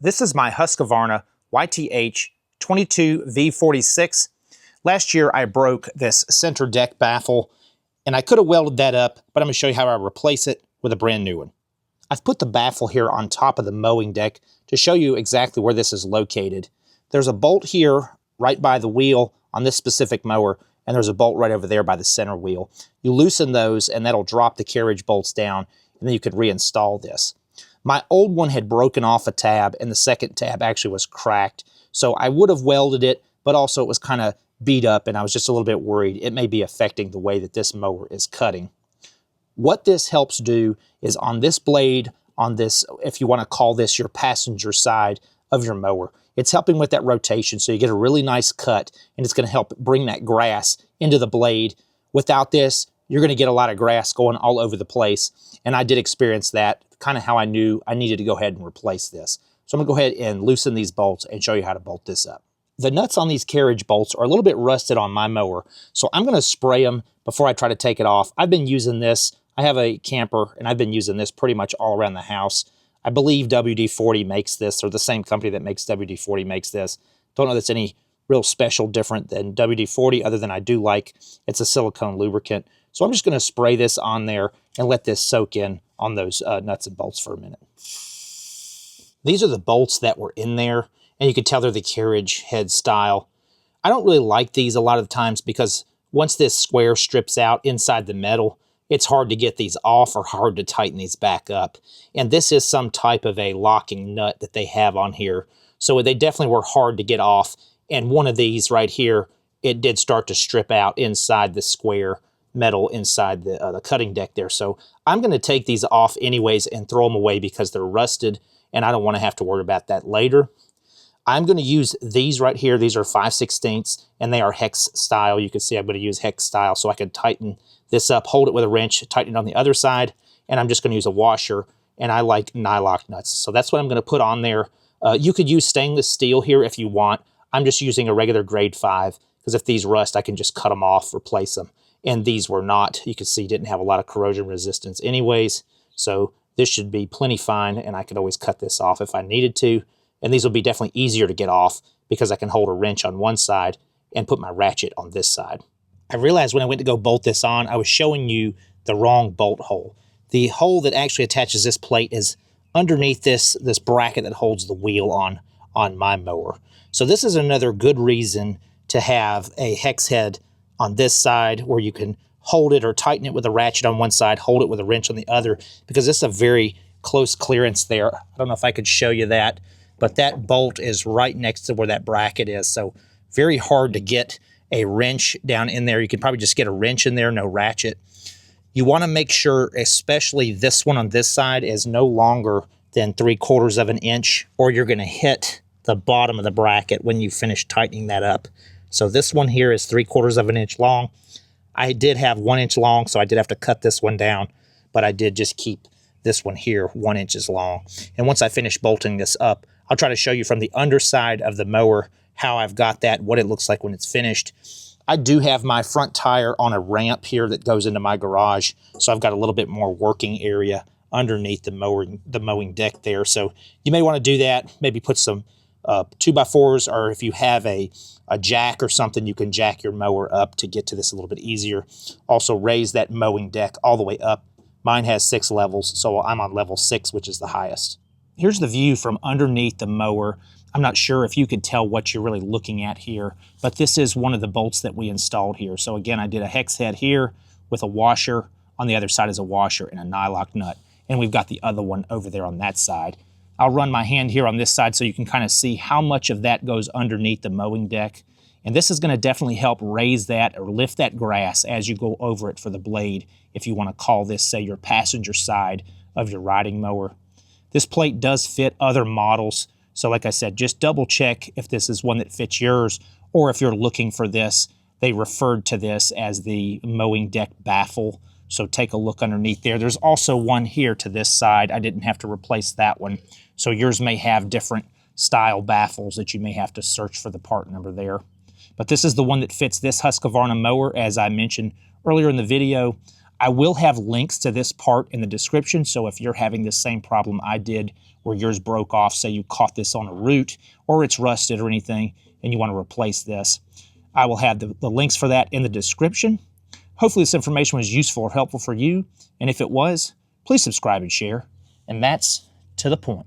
This is my Husqvarna YTH 22V46. Last year I broke this center deck baffle and I could have welded that up, but I'm going to show you how I replace it with a brand new one. I've put the baffle here on top of the mowing deck to show you exactly where this is located. There's a bolt here right by the wheel on this specific mower, and there's a bolt right over there by the center wheel. You loosen those and that'll drop the carriage bolts down, and then you could reinstall this. My old one had broken off a tab, and the second tab actually was cracked. So I would have welded it, but also it was kind of beat up, and I was just a little bit worried it may be affecting the way that this mower is cutting. What this helps do is on this blade, on this, if you want to call this your passenger side of your mower, it's helping with that rotation, so you get a really nice cut, and it's going to help bring that grass into the blade. Without this, you're going to get a lot of grass going all over the place, and I did experience that, kind of how I knew I needed to go ahead and replace this. So I'm going to go ahead and loosen these bolts and show you how to bolt this up. The nuts on these carriage bolts are a little bit rusted on my mower, so I'm going to spray them before I try to take it off. I've been using this. I have a camper, and I've been using this pretty much all around the house. I believe WD-40 makes this, or the same company that makes WD-40 makes this. Don't know that's any real special different than WD-40, other than I do like it's a silicone lubricant. So I'm just going to spray this on there and let this soak in on those nuts and bolts for a minute. These are the bolts that were in there, and you can tell they're the carriage head style. I don't really like these a lot of the times because once this square strips out inside the metal, it's hard to get these off or hard to tighten these back up. And this is some type of a locking nut that they have on here. So they definitely were hard to get off. And one of these right here, it did start to strip out inside the square metal inside the cutting deck there. So I'm going to take these off anyways and throw them away because they're rusted, and I don't want to have to worry about that later. I'm going to use these right here. These are 5/16, and they are hex style. You can see I'm going to use hex style so I can tighten this up, hold it with a wrench, tighten it on the other side, and I'm just going to use a washer, and I like nylock nuts. So that's what I'm going to put on there. You could use stainless steel here if you want. I'm just using a regular grade 5 because if these rust, I can just cut them off, replace them. And these were not, you can see, didn't have a lot of corrosion resistance anyways. So this should be plenty fine, and I could always cut this off if I needed to. And these will be definitely easier to get off because I can hold a wrench on one side and put my ratchet on this side. I realized when I went to go bolt this on, I was showing you the wrong bolt hole. The hole that actually attaches this plate is underneath this bracket that holds the wheel on my mower. So this is another good reason to have a hex head on this side where you can hold it or tighten it with a ratchet on one side, hold it with a wrench on the other, because this is a very close clearance there. I don't know if I could show you that, but that bolt is right next to where that bracket is. So very hard to get a wrench down in there. You can probably just get a wrench in there, no ratchet. You want to make sure, especially this one on this side, is no longer than 3/4 of an inch, or you're going to hit the bottom of the bracket when you finish tightening that up. So this one here is 3/4 of an inch long. I did have 1 inch long, so I did have to cut this one down, but I did just keep this one here 1 inch long. And once I finish bolting this up, I'll try to show you from the underside of the mower how I've got that, what it looks like when it's finished. I do have my front tire on a ramp here that goes into my garage, so I've got a little bit more working area underneath the mowing deck there. So you may want to do that, maybe put some 2x4s, or if you have a jack or something, you can jack your mower up to get to this a little bit easier. Also raise that mowing deck all the way up. Mine has 6 levels, so I'm on level 6, which is the highest. Here's the view from underneath the mower. I'm not sure if you could tell what you're really looking at here, but this is one of the bolts that we installed here. So again, I did a hex head here with a washer. On the other side is a washer and a nylock nut. And we've got the other one over there on that side. I'll run my hand here on this side so you can kind of see how much of that goes underneath the mowing deck. And this is going to definitely help raise that or lift that grass as you go over it for the blade, if you want to call this, say, your passenger side of your riding mower. This plate does fit other models. So like I said, just double check if this is one that fits yours, or if you're looking for this, they referred to this as the mowing deck baffle. So take a look underneath there. There's also one here to this side. I didn't have to replace that one. So yours may have different style baffles that you may have to search for the part number there. But this is the one that fits this Husqvarna mower, as I mentioned earlier in the video. I will have links to this part in the description, so if you're having the same problem I did where yours broke off, say you caught this on a root or it's rusted or anything and you want to replace this, I will have the links for that in the description. Hopefully this information was useful or helpful for you, and if it was, please subscribe and share. And that's to the point.